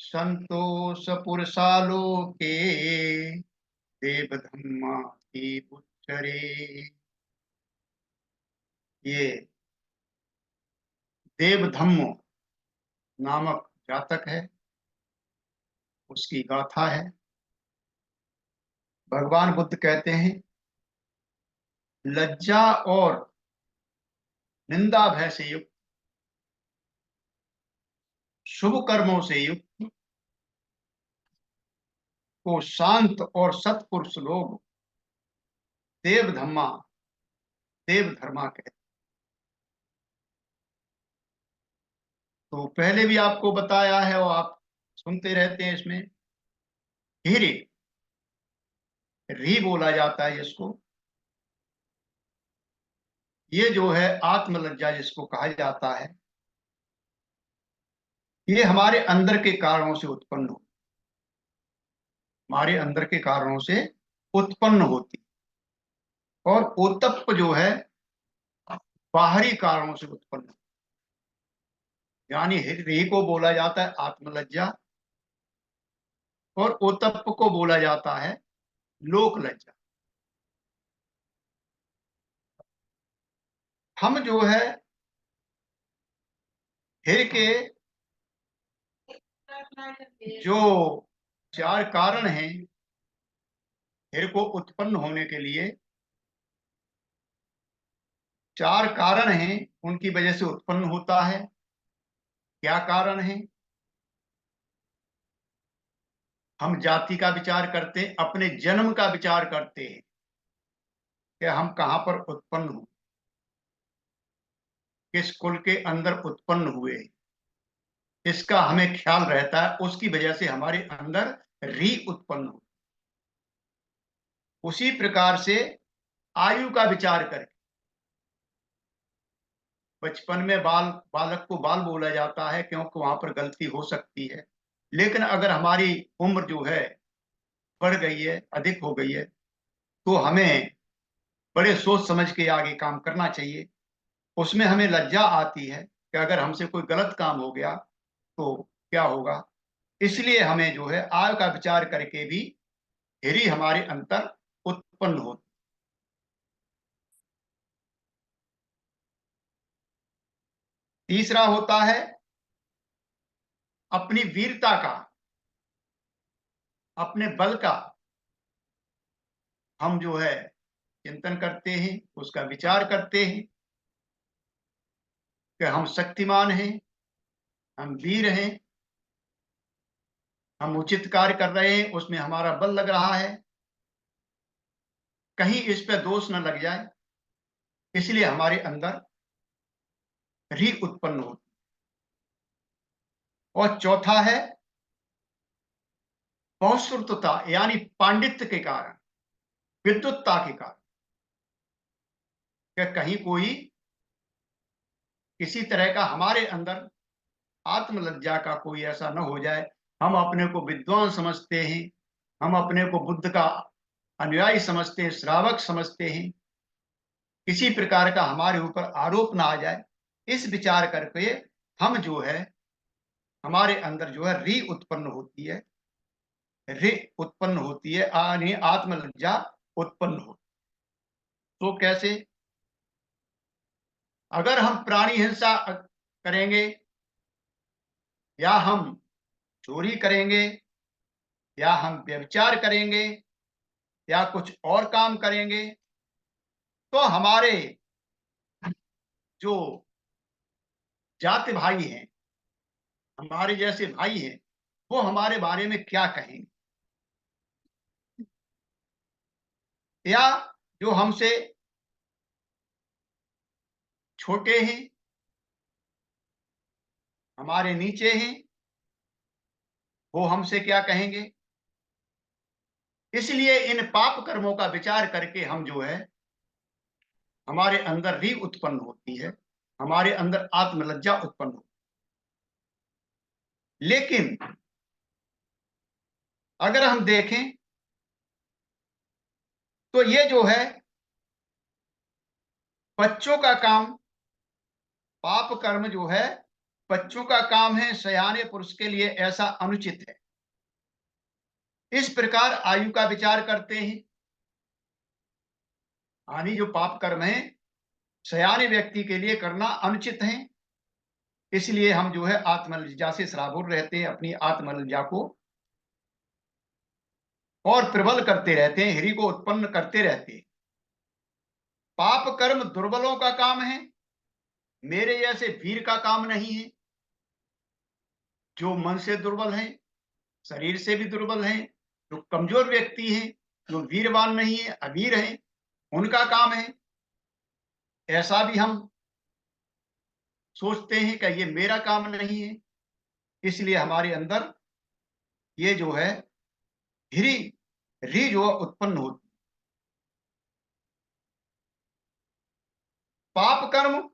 संतोष पुरसालोके देव धम्मा की उच्चरे। ये देव धम्म नामक जातक है, उसकी गाथा है। भगवान बुद्ध कहते हैं, लज्जा और निंदा भय से युक्त, शुभ कर्मों से युक्त को शांत और सत्पुरुष लोग देव धम्मा, देव धर्मा कहते। तो पहले भी आपको बताया है और आप सुनते रहते हैं। इसमें धीरे री बोला जाता है जिसको, ये जो है आत्मलज्जा जिसको कहा जाता है, ये हमारे अंदर के कारणों से उत्पन्न हो, हमारे अंदर के कारणों से उत्पन्न होती। और ओतप्प जो है बाहरी कारणों से उत्पन्न, यानी री को बोला जाता है आत्मलज्जा और ओतप्प को बोला जाता है लोक लज्जा। हम जो है हिर के जो चार कारण हैं हिर को उत्पन्न होने के लिए, चार कारण हैं, उनकी वजह से उत्पन्न होता है। क्या कारण है? हम जाति का विचार करते हैं, अपने जन्म का विचार करते हैं कि हम कहां पर उत्पन्न हुए, किस कुल के अंदर उत्पन्न हुए, इसका हमें ख्याल रहता है। उसकी वजह से हमारे अंदर री उत्पन्न हो। उसी प्रकार से आयु का विचार करके, बचपन में बालक को बाल बोला जाता है क्योंकि वहां पर गलती हो सकती है। लेकिन अगर हमारी उम्र जो है बढ़ गई है, अधिक हो गई है, तो हमें बड़े सोच समझ के आगे काम करना चाहिए। उसमें हमें लज्जा आती है कि अगर हमसे कोई गलत काम हो गया तो क्या होगा। इसलिए हमें जो है आय का विचार करके भी हिरी हमारे अंतर उत्पन्न होती। तीसरा होता है अपनी वीरता का, अपने बल का हम जो है चिंतन करते हैं, उसका विचार करते हैं कि हम शक्तिमान हैं, हम वीर हैं, हम उचित कार्य कर रहे हैं, उसमें हमारा बल लग रहा है, कहीं इस पे दोष न लग जाए, इसलिए हमारे अंदर री उत्पन्न होती। और चौथा है बहुश्रुतता, यानी पांडित्य के कारण, विद्वत्ता के कारण, कि कहीं कोई किसी तरह का हमारे अंदर आत्मलज्जा का कोई ऐसा न हो जाए, हम अपने को विद्वान समझते हैं, हम अपने को बुद्ध का अनुयायी समझते हैं, श्रावक समझते हैं, किसी प्रकार का हमारे ऊपर आरोप ना आ जाए, इस विचार करके हम जो है हमारे अंदर जो है री उत्पन्न होती है, रे उत्पन्न होती है, यानी आत्मलज्जा उत्पन्न होती। तो कैसे? अगर हम प्राणी हिंसा करेंगे, या हम चोरी करेंगे, या हम व्यभिचार करेंगे, या कुछ और काम करेंगे, तो हमारे जो जाति भाई हैं, हमारे जैसे भाई हैं, वो हमारे बारे में क्या कहेंगे, या जो हमसे छोटे हैं, हमारे नीचे हैं, वो हमसे क्या कहेंगे। इसलिए इन पाप कर्मों का विचार करके हम जो है हमारे अंदर री उत्पन्न होती है, हमारे अंदर आत्मलज्जा उत्पन्न होती है। लेकिन अगर हम देखें तो ये जो है बच्चों का काम, पाप कर्म जो है बच्चों का काम है, सयाने पुरुष के लिए ऐसा अनुचित है। इस प्रकार आयु का विचार करते हैं। हानि जो पाप कर्म है सयाने व्यक्ति के लिए करना अनुचित है, इसलिए हम जो है आत्मलज्जा से सराबुर रहते हैं, अपनी आत्मलज्जा को और प्रबल करते रहते हैं, हिरी को उत्पन्न करते रहते हैं। पाप कर्म दुर्बलों का काम है, मेरे जैसे वीर का काम नहीं है। जो मन से दुर्बल है, शरीर से भी दुर्बल है, जो कमजोर व्यक्ति है, जो वीरवान नहीं है, अवीर है, उनका काम है। ऐसा भी हम सोचते हैं कि ये मेरा काम नहीं है, इसलिए हमारे अंदर ये जो है हिरी री जो उत्पन्न होती। पाप कर्म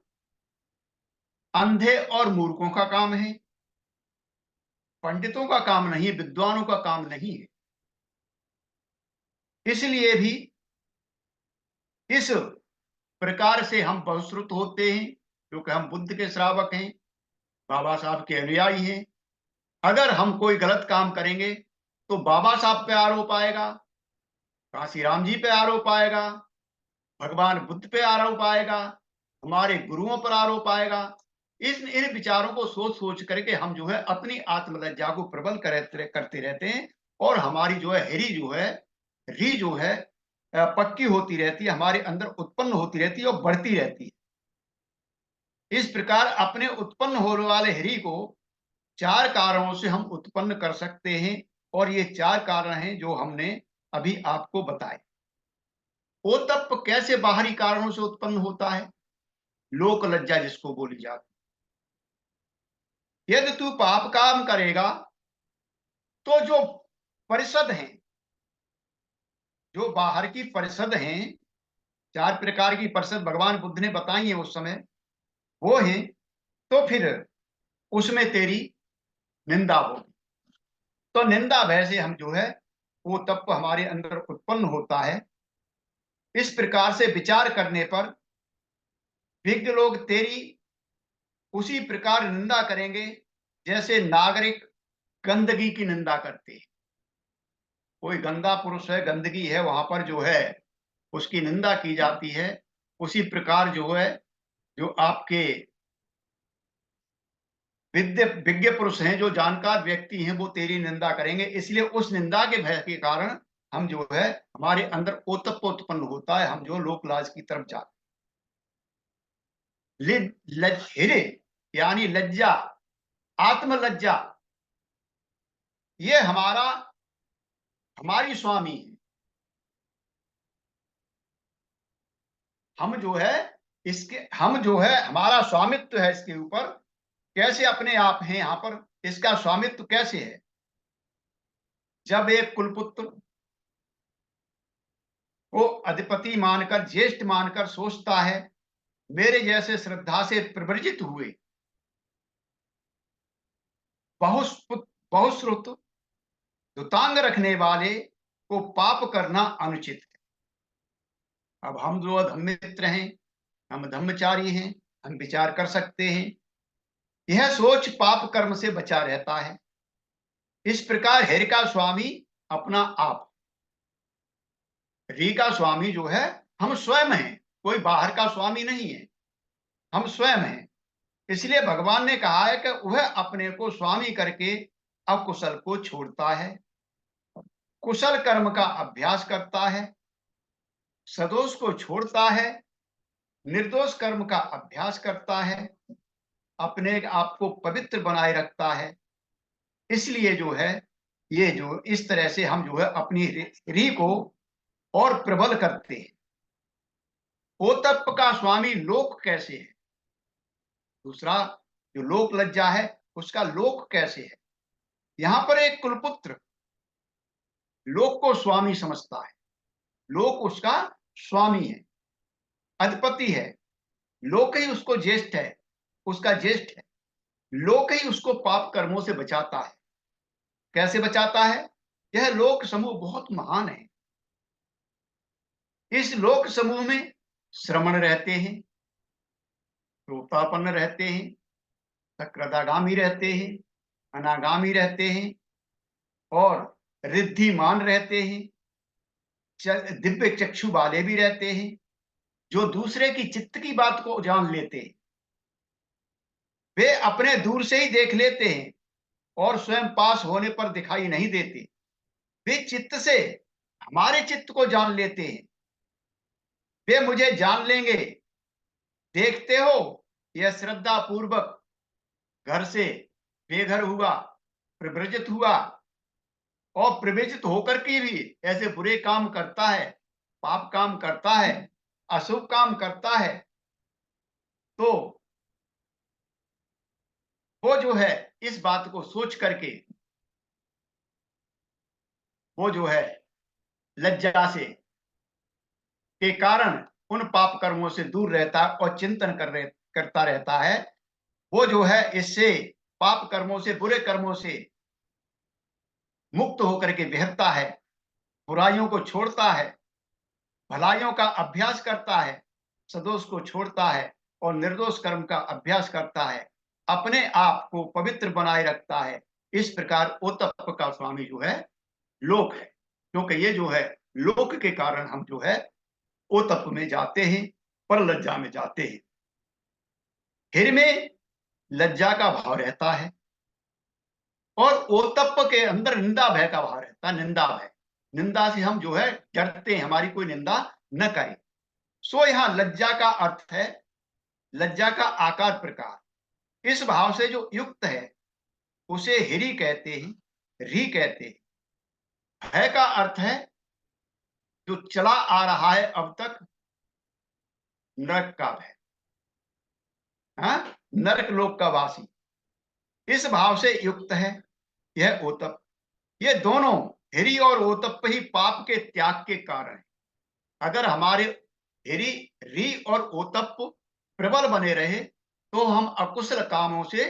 अंधे और मूर्खों का काम है, पंडितों का काम नहीं, विद्वानों का काम नहीं है। इसलिए भी इस प्रकार से हम बहुश्रुत होते हैं, क्योंकि हम बुद्ध के श्रावक हैं, बाबा साहब के अनुयायी हैं। अगर हम कोई गलत काम करेंगे तो बाबा साहब पे आरोप आएगा, काशीराम जी पे आरोप आएगा, भगवान बुद्ध पे आरोप आएगा, हमारे गुरुओं पर आरोप आएगा। इन विचारों को सोच सोच करके हम जो है अपनी आत्मलज्जा को प्रबल करते रहते हैं, और हमारी जो है हिरी जो है री जो है पक्की होती रहती है, हमारे अंदर उत्पन्न होती रहती है और बढ़ती रहती है। इस प्रकार अपने उत्पन्न होने वाले हिरी को 4 कारणों से हम उत्पन्न कर सकते हैं, और ये 4 कारण हैं जो हमने अभी आपको बताए। ओतप्प कैसे बाहरी कारणों से उत्पन्न होता है? लोक लज्जा जिसको बोली जाती। यदि तू पाप काम करेगा तो जो परिषद हैं, जो बाहर की परिषद हैं, 4 प्रकार की परिषद भगवान बुद्ध ने बताई है उस समय, वो हैं, तो फिर उसमें तेरी निंदा होगी। तो निंदा भय से हम जो है वो तप हमारे अंदर उत्पन्न होता है। इस प्रकार से विचार करने पर विज्ञ लोग तेरी उसी प्रकार निंदा करेंगे जैसे नागरिक गंदगी की निंदा करते हैं। कोई गंदा पुरुष है, गंदगी है, वहां पर जो है उसकी निंदा की जाती है। उसी प्रकार जो है जो आपके विज्ञ पुरुष हैं, जो जानकार व्यक्ति हैं, वो तेरी निंदा करेंगे। इसलिए उस निंदा के भय के कारण हम जो है हमारे अंदर ओतप्प उत्पन्न होता है, हम जो लोक लाज की तरफ जाते। हिरे यानी लज्जा, आत्मलज्जा, ये हमारी स्वामी है। हम जो है हम जो है हमारा स्वामित्व है इसके ऊपर। कैसे अपने आप हैं यहां पर, इसका स्वामित्व कैसे है? जब एक कुलपुत्र को अधिपति मानकर, ज्येष्ठ मानकर सोचता है मेरे जैसे श्रद्धा से प्रवर्जित हुए बहुश्रुत धुतांग रखने वाले को पाप करना अनुचित है। अब हम जो धम्मित्र हैं, हम धम्मचारी हैं, हम विचार कर सकते हैं। यह सोच पाप कर्म से बचा रहता है। इस प्रकार हिर का स्वामी अपना आप, री का स्वामी जो है हम स्वयं हैं, कोई बाहर का स्वामी नहीं है, हम स्वयं हैं। इसलिए भगवान ने कहा है कि वह अपने को स्वामी करके अकुशल को छोड़ता है, कुशल कर्म का अभ्यास करता है, सदोष को छोड़ता है, निर्दोष कर्म का अभ्यास करता है, अपने आप को पवित्र बनाए रखता है। इसलिए जो है ये जो इस तरह से हम जो है अपनी री को और प्रबल करते हैं। ओतप्प का स्वामी लोक कैसे है? दूसरा जो लोक लज्जा है उसका लोक कैसे है? यहां पर एक कुलपुत्र लोक को स्वामी समझता है, लोक उसका स्वामी है, अधिपति है, लोक ही उसको ज्येष्ठ है, उसका ज्येष्ठ है। लोक ही उसको पाप कर्मों से बचाता है। कैसे बचाता है? यह लोक समूह बहुत महान है। इस लोक समूह में श्रमण रहते हैं, श्रोतापन्न रहते हैं, सकृदागामी रहते हैं, अनागामी रहते हैं और रिद्धिमान रहते हैं, दिव्य चक्षु वाले भी रहते हैं, जो दूसरे की चित्त की बात को जान लेते हैं। वे अपने दूर से ही देख लेते हैं और स्वयं पास होने पर दिखाई नहीं देते। वे चित्त से हमारे चित्त को जान लेते हैं। वे मुझे जान लेंगे। देखते हो, यह श्रद्धा पूर्वक घर से बेघर हुआ, प्रव्रजित हुआ और प्रवेशित होकर के भी ऐसे बुरे काम करता है, पाप काम करता है, अशुभ काम करता है, तो वो जो है इस बात को सोच करके वो जो है लज्जा से के कारण उन पाप कर्मों से दूर रहता है और चिंतन करता रहता है। वो जो है इससे पाप कर्मों से, बुरे कर्मों से मुक्त होकर के बेहता है, बुराइयों को छोड़ता है, भलाइयों का अभ्यास करता है, सदोष को छोड़ता है और निर्दोष कर्म का अभ्यास करता है, अपने आप को पवित्र बनाए रखता है। इस प्रकार ओतप्प का स्वामी जो है लोक है, क्योंकि ये जो है लोक के कारण हम जो है ओतप्प में जाते हैं, पर लज्जा में जाते हैं। हिर में लज्जा का भाव रहता है और ओतप्प के अंदर निंदा भय का भाव रहता है। निंदा भय, निंदा से हम जो है डरते हैं, हमारी कोई निंदा न करे। सो यहां लज्जा का अर्थ है लज्जा का आकार प्रकार। इस भाव से जो युक्त है उसे हिरी कहते हैं, री कहते हैं। भय का अर्थ है जो चला आ रहा है अब तक, नरक का भय, हाँ, नरक लोक का वासी, इस भाव से युक्त है यह ओतप्प। ये दोनों हिरी और ओतप्प ही पाप के त्याग के कारण है। अगर हमारे हिरी, री और ओतप्प प्रबल बने रहे तो हम अकुशल कामों से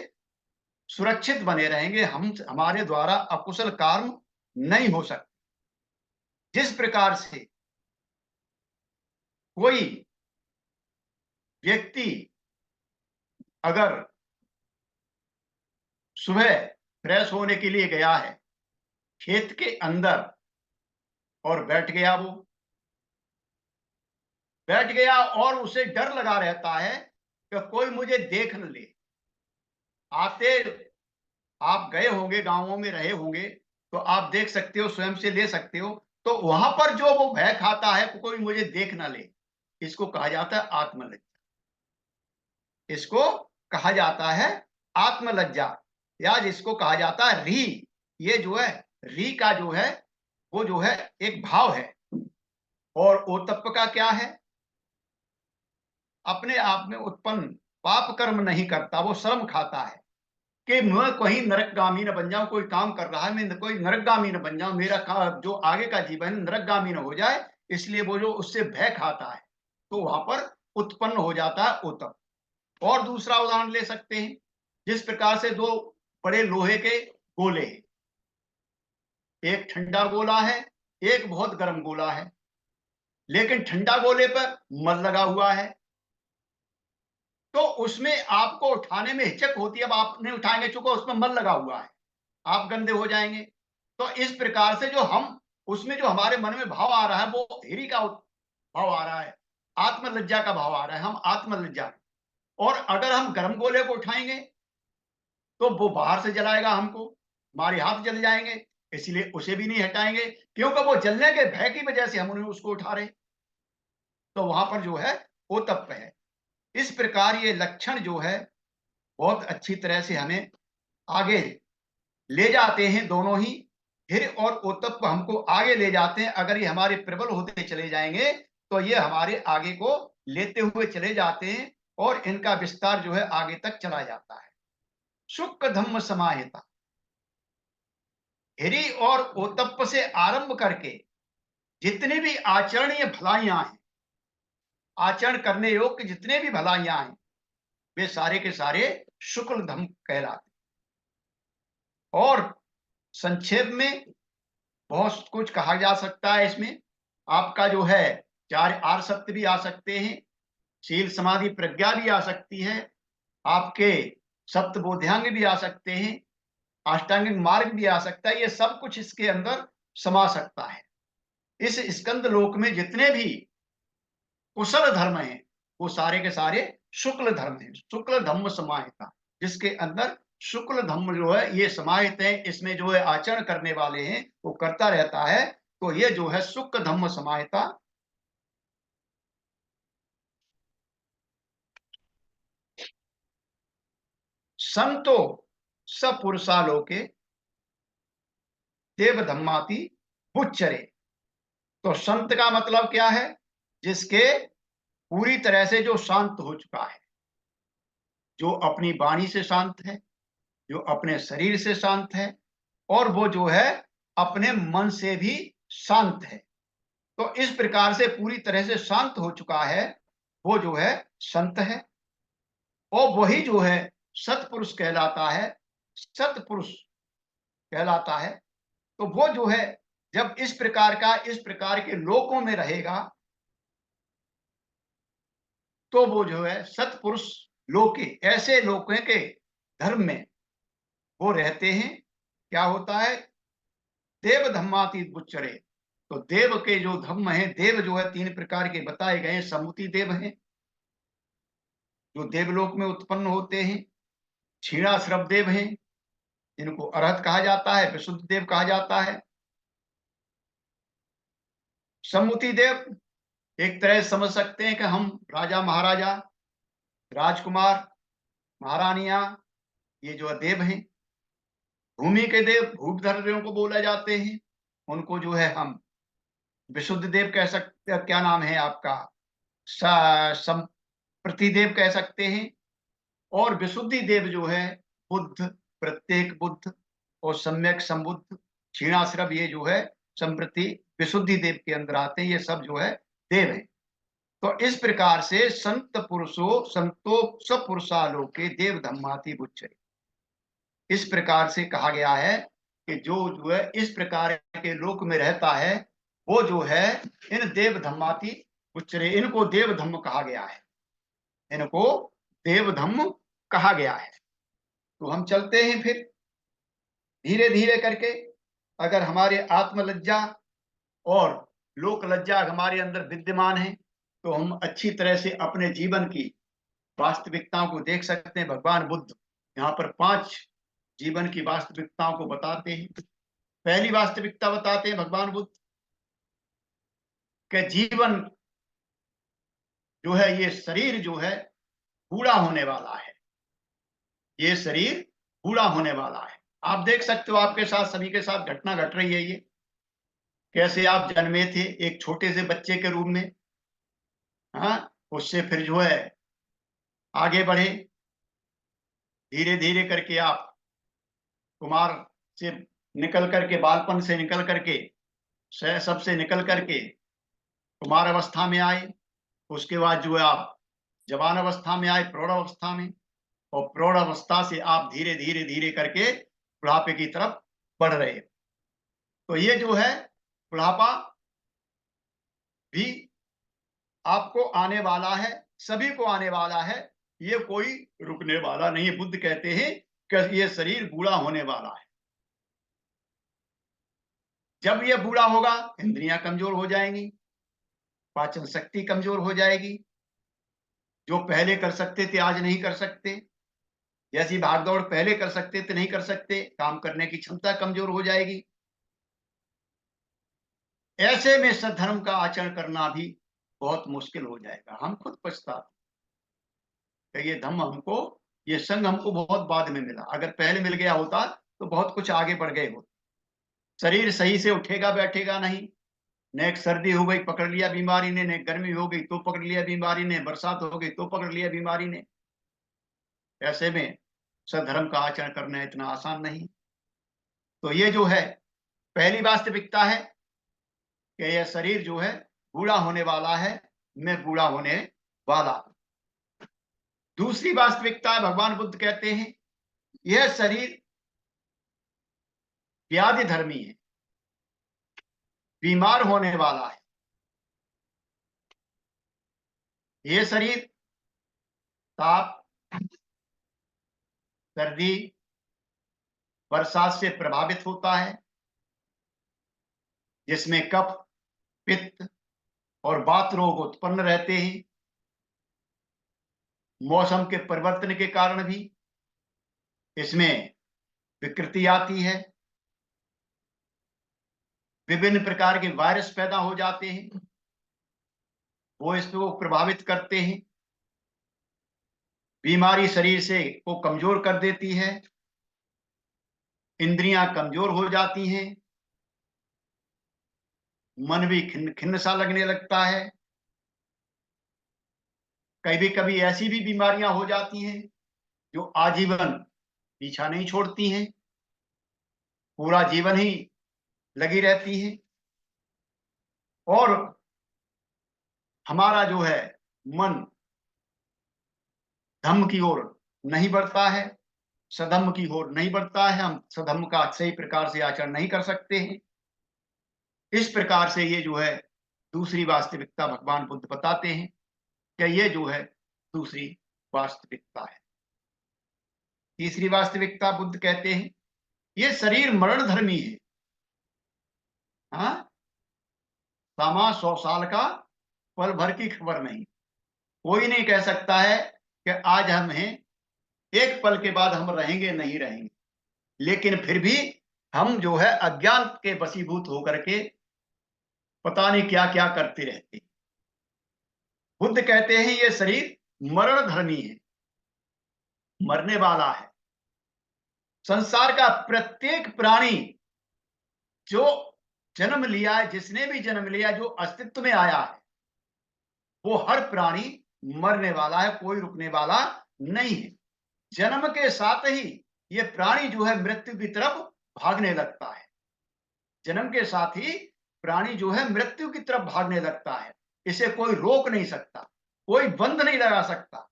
सुरक्षित बने रहेंगे। हम हमारे द्वारा अकुशल कर्म नहीं हो सकते। जिस प्रकार से कोई व्यक्ति अगर सुबह फ्रेश होने के लिए गया है खेत के अंदर और बैठ गया और उसे डर लगा रहता है कि कोई मुझे देख न ले। आते आप गए होंगे, गांवों में रहे होंगे, तो आप देख सकते हो, स्वयं से ले सकते हो। तो वहां पर जो वो भय खाता है कोई मुझे देख ना ले, इसको कहा जाता है आत्मलज्जा। इसको कहा जाता है आत्मलज्जा, या जिसको कहा जाता है री। ये जो है री का जो है वो जो है एक भाव है। और ओतप्प का क्या है? अपने आप में उत्पन्न पाप कर्म नहीं करता, वो शर्म खाता है कि मैं कहीं नरकगामी न बन जाऊं। कोई काम कर रहा है, मैं कोई नरकगामी न बन जाऊं, मेरा जो आगे का जीवन नरकगामी न हो जाए, इसलिए वो जो उससे भय खाता है, तो वहां पर उत्पन्न हो जाता है ओतप्प। और दूसरा उदाहरण ले सकते हैं, जिस प्रकार से दो बड़े लोहे के गोले हैं, एक ठंडा गोला है, एक बहुत गर्म गोला है, लेकिन ठंडा गोले पर मल लगा हुआ है, तो उसमें आपको उठाने में हिचक होती है। अब आप नहीं उठाएंगे, चूंकि उसमें मल लगा हुआ है, आप गंदे हो जाएंगे। तो इस प्रकार से जो हम उसमें जो हमारे मन में भाव आ रहा है वो हिरी का भाव आ रहा है, आत्मलज्जा का भाव आ रहा है, हम आत्मलज्जा। और अगर हम गर्म गोले को उठाएंगे तो वो बाहर से जलाएगा हमको, हमारे हाथ जल जाएंगे, इसलिए उसे भी नहीं हटाएंगे, क्योंकि वो जलने के भय की वजह से हम उन्हें उसको उठा रहे। तो वहां पर जो है ओतप्प है। इस प्रकार ये लक्षण जो है बहुत अच्छी तरह से हमें आगे ले जाते हैं। दोनों ही हिर और ओतप्प हमको आगे ले जाते हैं। अगर ये हमारे प्रबल होते चले जाएंगे तो ये हमारे आगे को लेते हुए चले जाते हैं और इनका विस्तार जो है आगे तक चला जाता है। शुक्र धम्म समाहिता, हिरी और ओतप्प से आरंभ करके जितने भी आचरणीय भलाइयां हैं, आचरण करने योग्य जितने भी भलाइयां हैं, वे सारे के सारे शुक्ल धम्म कहलाते। और संक्षेप में बहुत कुछ कहा जा सकता है इसमें। आपका जो है चार आर सत्य भी आ सकते हैं, शील समाधि प्रज्ञा भी आ सकती है, आपके सप्तबोध्यांग भी आ सकते हैं, अष्टांगिक मार्ग भी आ सकता है। ये सब कुछ इसके अंदर समा सकता है। इस स्कंद लोक में जितने भी कुशल धर्म हैं वो सारे के सारे शुक्ल धर्म हैं, शुक्ल धम्म समाहिता, जिसके अंदर शुक्ल धम्म जो है ये समाहित है, इसमें जो है आचरण करने वाले हैं वो करता रहता है। तो ये जो है शुक्ल धम्म समाहिता। संतो सपुरुषालोके देव धम्माति उच्चरे। तो संत का मतलब क्या है? जिसके पूरी तरह से जो शांत हो चुका है, जो अपनी वाणी से शांत है, जो अपने शरीर से शांत है, और वो जो है अपने मन से भी शांत है। तो इस प्रकार से पूरी तरह से शांत हो चुका है, वो जो है संत है। और वही जो है सतपुरुष कहलाता है, सतपुरुष कहलाता है। तो वो जो है जब इस प्रकार का, इस प्रकार के लोकों में रहेगा, तो वो जो है सतपुरुष लोके, ऐसे लोकों के धर्म में वो रहते हैं। क्या होता है? देव धम्मातीत बुच्चरे। तो देव के जो धम्म हैं, देव जो है तीन प्रकार के बताए गए। सम्मुति देव हैं जो देवलोक में उत्पन्न होते हैं, क्षीणाश्रव देव हैं जिनको अरहत कहा जाता है, विशुद्ध देव कहा जाता है। सम्मुति देव एक तरह से समझ सकते हैं कि हम राजा महाराजा, राजकुमार, महारानियां, ये जो देव हैं। भूमि के देव भूपधर्मियों को बोला जाते हैं, उनको जो है हम विशुद्ध देव कह सकते, क्या नाम है आपका, प्रतिदेव कह सकते हैं। और विशुद्धि देव जो है बुद्ध, प्रत्येक बुद्ध और सम्यक संबुद्ध, क्षीणाश्रव, ये जो है संप्रति विशुद्धि देव के अंदर आते हैं। ये सब जो है देव है। तो इस प्रकार से संत पुरुषो संतो सपुरुषालोके देव धम्माति बुच्चरे, इस प्रकार से कहा गया है कि जो है इस प्रकार के लोक में रहता है, वो जो है इन देव धम्माति उच्चरे, इनको देव धम्म कहा गया है, इनको देव धम्म कहा गया है। तो हम चलते हैं फिर धीरे धीरे करके। अगर हमारे आत्मलज्जा और लोक लज्जा हमारे अंदर विद्यमान है, तो हम अच्छी तरह से अपने जीवन की वास्तविकताओं को देख सकते हैं। भगवान बुद्ध यहाँ पर 5 जीवन की वास्तविकताओं को बताते हैं। पहली वास्तविकता बताते हैं भगवान बुद्ध के जीवन जो है, ये शरीर जो है बूढ़ा होने वाला है, ये शरीर बूढ़ा होने वाला है। आप देख सकते हो आपके साथ, सभी के साथ घटना घट रही है। ये कैसे आप जन्मे थे एक छोटे से बच्चे के रूप में, हाँ, उससे फिर जो है आगे बढ़े, धीरे धीरे करके आप कुमार से निकल करके, बालपन से निकल करके, शैशव से निकल करके कुमार अवस्था में आए। उसके बाद जो है आप जवान अवस्था में आए, प्रौढ़ अवस्था में, और प्रौढ़ अवस्था से आप धीरे धीरे धीरे करके बुढ़ापे की तरफ बढ़ रहे हैं। तो ये जो है बुढ़ापा भी आपको आने वाला है, सभी को आने वाला है, ये कोई रुकने वाला नहीं है। बुद्ध कहते हैं कि ये शरीर बूढ़ा होने वाला है। जब ये बूढ़ा होगा, इंद्रियां कमजोर हो जाएंगी, पाचन शक्ति कमजोर हो जाएगी, जो पहले कर सकते थे आज नहीं कर सकते, जैसी भागदौड़ पहले कर सकते थे नहीं कर सकते, काम करने की क्षमता कमजोर हो जाएगी। ऐसे में सद्धर्म का आचरण करना भी बहुत मुश्किल हो जाएगा। हम खुद पछताते कि ये धम्म हमको, ये संग हमको बहुत बाद में मिला। अगर पहले मिल गया होता तो बहुत कुछ आगे बढ़ गए होते। शरीर सही से उठेगा बैठेगा नहीं, न एक सर्दी हो गई पकड़ लिया बीमारी ने, न गर्मी हो गई तो पकड़ लिया बीमारी ने, बरसात हो गई तो पकड़ लिया बीमारी ने। ऐसे में सद्धर्म का आचरण करना इतना आसान नहीं। तो ये जो है पहली वास्तविकता है कि यह शरीर जो है बूढ़ा होने वाला है, मैं बूढ़ा होने वाला हूं। दूसरी वास्तविकता भगवान बुद्ध कहते हैं यह शरीर व्याधि धर्मी है, बीमार होने वाला है। यह शरीर ताप, सर्दी बरसात से प्रभावित होता है, जिसमें कफ, पित्त और वात रोग उत्पन्न रहते हैं। मौसम के परिवर्तन के कारण भी इसमें विकृति आती है। विभिन्न प्रकार के वायरस पैदा हो जाते हैं, वो इसको प्रभावित करते हैं। बीमारी शरीर से को कमजोर कर देती है, इंद्रियां कमजोर हो जाती हैं, मन भी खिन्न खिन्न सा लगने लगता है। कभी कभी ऐसी भी बीमारियां हो जाती हैं जो आजीवन पीछा नहीं छोड़ती हैं, पूरा जीवन ही लगी रहती है। और हमारा जो है मन धम्म की ओर नहीं बढ़ता है, सधम्म की ओर नहीं बढ़ता है। हम सधम्म का सही प्रकार से आचरण नहीं कर सकते हैं। इस प्रकार से ये जो है दूसरी वास्तविकता भगवान बुद्ध बताते हैं कि ये जो है दूसरी वास्तविकता है। तीसरी वास्तविकता बुद्ध कहते हैं ये शरीर मरण धर्मी है। हाँ, सामा 100 साल का, पल भर की खबर नहीं। कोई नहीं कह सकता है कि आज हम हैं, एक पल के बाद हम रहेंगे नहीं रहेंगे। लेकिन फिर भी हम जो है अज्ञान के वशीभूत होकर के पता नहीं क्या क्या करते रहते। बुद्ध कहते हैं ये शरीर मरण धर्मी है, मरने वाला है। संसार का प्रत्येक प्राणी जो जन्म लिया है, जिसने भी जन्म लिया, जो अस्तित्व में आया है, वो हर प्राणी मरने वाला है, कोई रुकने वाला नहीं है। जन्म के साथ ही ये प्राणी जो है मृत्यु की तरफ भागने लगता है। जन्म के साथ ही प्राणी जो है मृत्यु की तरफ भागने लगता है। इसे कोई रोक नहीं सकता, कोई बंध नहीं लगा सकता।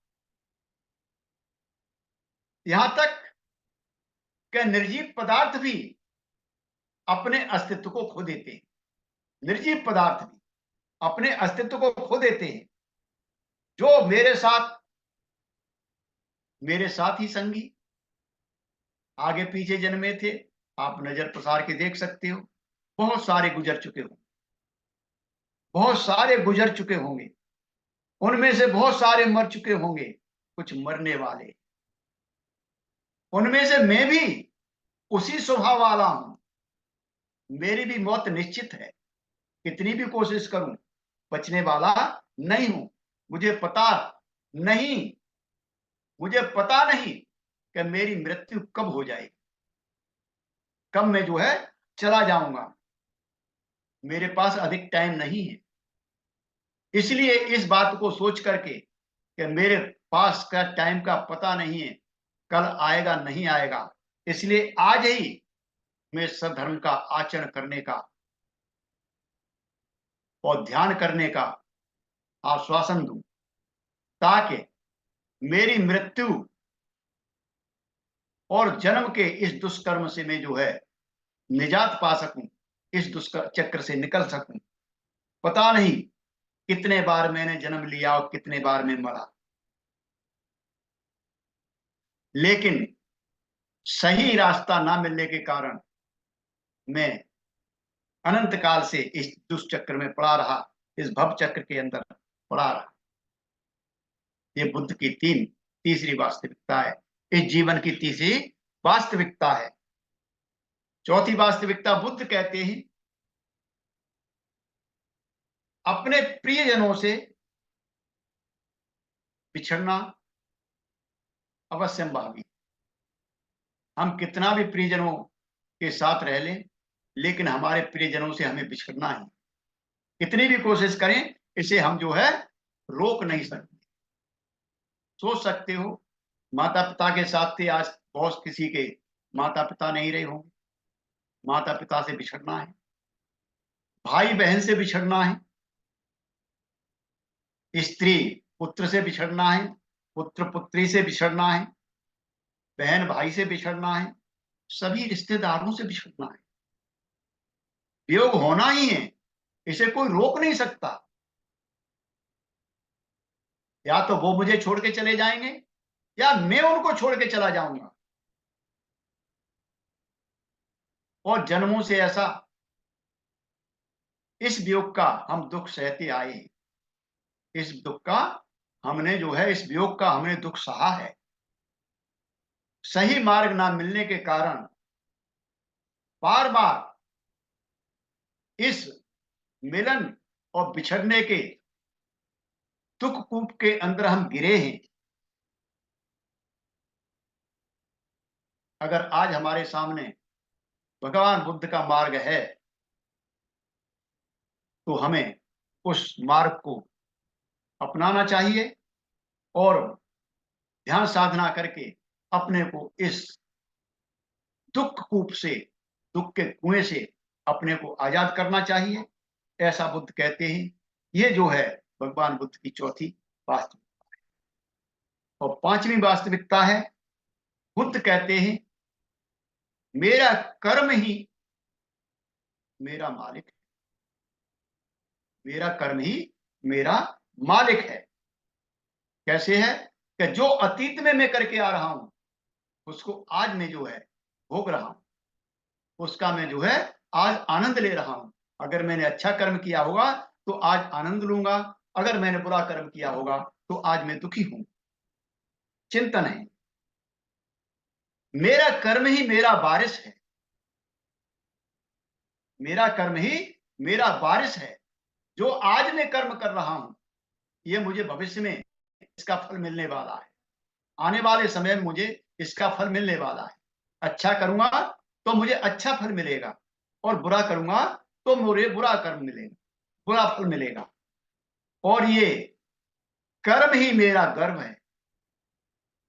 यहां तक कि निर्जीव पदार्थ भी अपने अस्तित्व को खो देते हैं। निर्जीव पदार्थ भी अपने अस्तित्व को खो देते हैं। जो मेरे साथ ही संगी आगे पीछे जन्मे थे, आप नजर पसार के देख सकते हो। बहुत सारे गुजर चुके होंगे, बहुत सारे गुजर चुके होंगे। उनमें से बहुत सारे मर चुके होंगे, कुछ मरने वाले। उनमें से मैं भी उसी स्वभाव वाला हूं। मेरी भी मौत निश्चित है। कितनी भी कोशिश करूं, बचने वाला नहीं हूं। मुझे पता नहीं, मुझे पता नहीं कि मेरी मृत्यु कब हो जाएगी, कब मैं जो है चला जाऊंगा। मेरे पास अधिक टाइम नहीं है। इसलिए इस बात को सोच करके कि मेरे पास का टाइम का पता नहीं है, कल आएगा नहीं आएगा, इसलिए आज ही मैं सद्धर्म का आचरण करने का और ध्यान करने का आश्वासन दूं, ताकि मेरी मृत्यु और जन्म के इस दुष्कर्म से मैं जो है निजात पा सकूं, इस दुष्कर चक्र से निकल सकूं। पता नहीं कितने बार मैंने जन्म लिया और कितने बार मैं मरा, लेकिन सही रास्ता ना मिलने के कारण मैं अनंत काल से इस दुष्चक्र में पड़ा रहा, इस भव चक्र के अंदर पड़ा रहा। ये बुद्ध की तीसरी वास्तविकता है, इस जीवन की तीसरी वास्तविकता है। चौथी वास्तविकता बुद्ध कहते हैं अपने प्रियजनों से बिछड़ना अवश्यंभावी। हम कितना भी प्रियजनों के साथ रह लें, लेकिन हमारे प्रियजनों से हमें बिछड़ना है। कितनी भी कोशिश करें, इसे हम जो है रोक नहीं सकते। सोच सकते हो, माता पिता के साथ थे, आज बहुत किसी के माता पिता नहीं रहे होंगे। माता पिता से बिछड़ना है, भाई बहन से बिछड़ना है, स्त्री पुत्र से बिछड़ना है, पुत्र पुत्री से बिछड़ना है, बहन भाई से बिछड़ना है, सभी रिश्तेदारों से बिछड़ना है। वियोग होना ही है, इसे कोई रोक नहीं सकता। या तो वो मुझे छोड़ के चले जाएंगे, या मैं उनको छोड़ के चला जाऊंगा। और जन्मों से ऐसा इस वियोग का हम दुख सहते आए। इस दुख का हमने जो है, इस वियोग का हमने दुख सहा है। सही मार्ग ना मिलने के कारण बार बार इस मिलन और बिछड़ने के दुख कूप के अंदर हम गिरे हैं। अगर आज हमारे सामने भगवान बुद्ध का मार्ग है तो हमें उस मार्ग को अपनाना चाहिए और ध्यान साधना करके अपने को इस दुख कूप से, दुख के कुएं से अपने को आजाद करना चाहिए, ऐसा बुद्ध कहते हैं। ये जो है भगवान बुद्ध की चौथी वास्तविकता है। और पांचवी वास्तविकता है, बुद्ध कहते हैं मेरा कर्म ही मेरा मालिक है। मेरा कर्म ही मेरा मालिक है। कैसे है कि जो अतीत में मैं करके आ रहा हूं उसको आज मैं जो है भोग रहा हूं, उसका मैं जो है आज आनंद ले रहा हूं। अगर मैंने अच्छा कर्म किया होगा तो आज आनंद लूंगा, अगर मैंने बुरा कर्म किया होगा तो आज मैं दुखी हूं। चिंतन है, मेरा कर्म ही मेरा वारिस है। मेरा कर्म ही मेरा वारिस है। जो आज मैं कर्म कर रहा हूं ये मुझे भविष्य में इसका फल मिलने वाला है। आने वाले समय में मुझे इसका फल मिलने वाला है। अच्छा करूंगा तो मुझे अच्छा फल मिलेगा और बुरा करूंगा तो मुझे बुरा कर्म मिलेगा, बुरा फल मिलेगा। और ये कर्म ही मेरा गर्व है।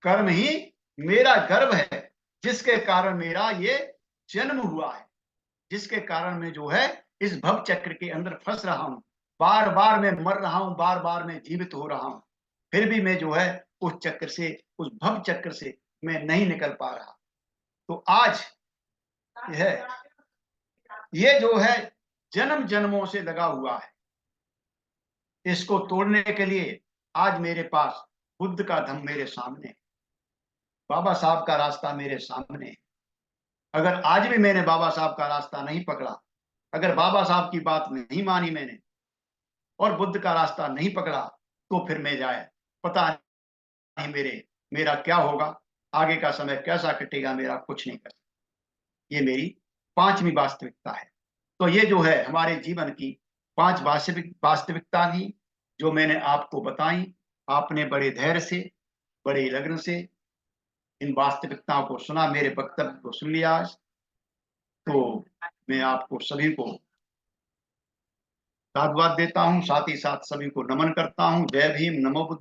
कर्म ही मेरा गर्व है जिसके कारण मेरा ये जन्म हुआ है, जिसके कारण मैं जो है इस भव चक्र के अंदर फंस रहा हूं। बार बार मैं मर रहा हूं, बार बार मैं जीवित हो रहा हूं, फिर भी मैं जो है उस चक्र से, उस भव चक्र से मैं नहीं निकल पा रहा। तो आज यह ये जो है जन्म जन्मों से लगा हुआ है, इसको तोड़ने के लिए आज मेरे पास बुद्ध का धम्म मेरे सामने है, बाबा साहब का रास्ता मेरे सामने है। अगर आज भी मैंने बाबा साहब का रास्ता नहीं पकड़ा, अगर बाबा साहब की बात नहीं मानी मैंने और बुद्ध का रास्ता नहीं पकड़ा तो फिर मैं जाए पता नहीं मेरा क्या होगा, आगे का समय कैसा कटेगा, मेरा कुछ नहीं कर सकता। ये मेरी पांचवी वास्तविकता है। तो ये जो है हमारे जीवन की पांच वास्तविकता थी जो मैंने आपको बताई। आपने बड़े धैर्य से, बड़े लगन से इन वास्तविकताओं को सुना, मेरे वक्तव्य को सुन लिया। आज तो मैं आपको सभी को साधुवाद देता हूँ, साथ ही साथ सभी को नमन करता हूँ। जय भीम, नमो बुद्ध।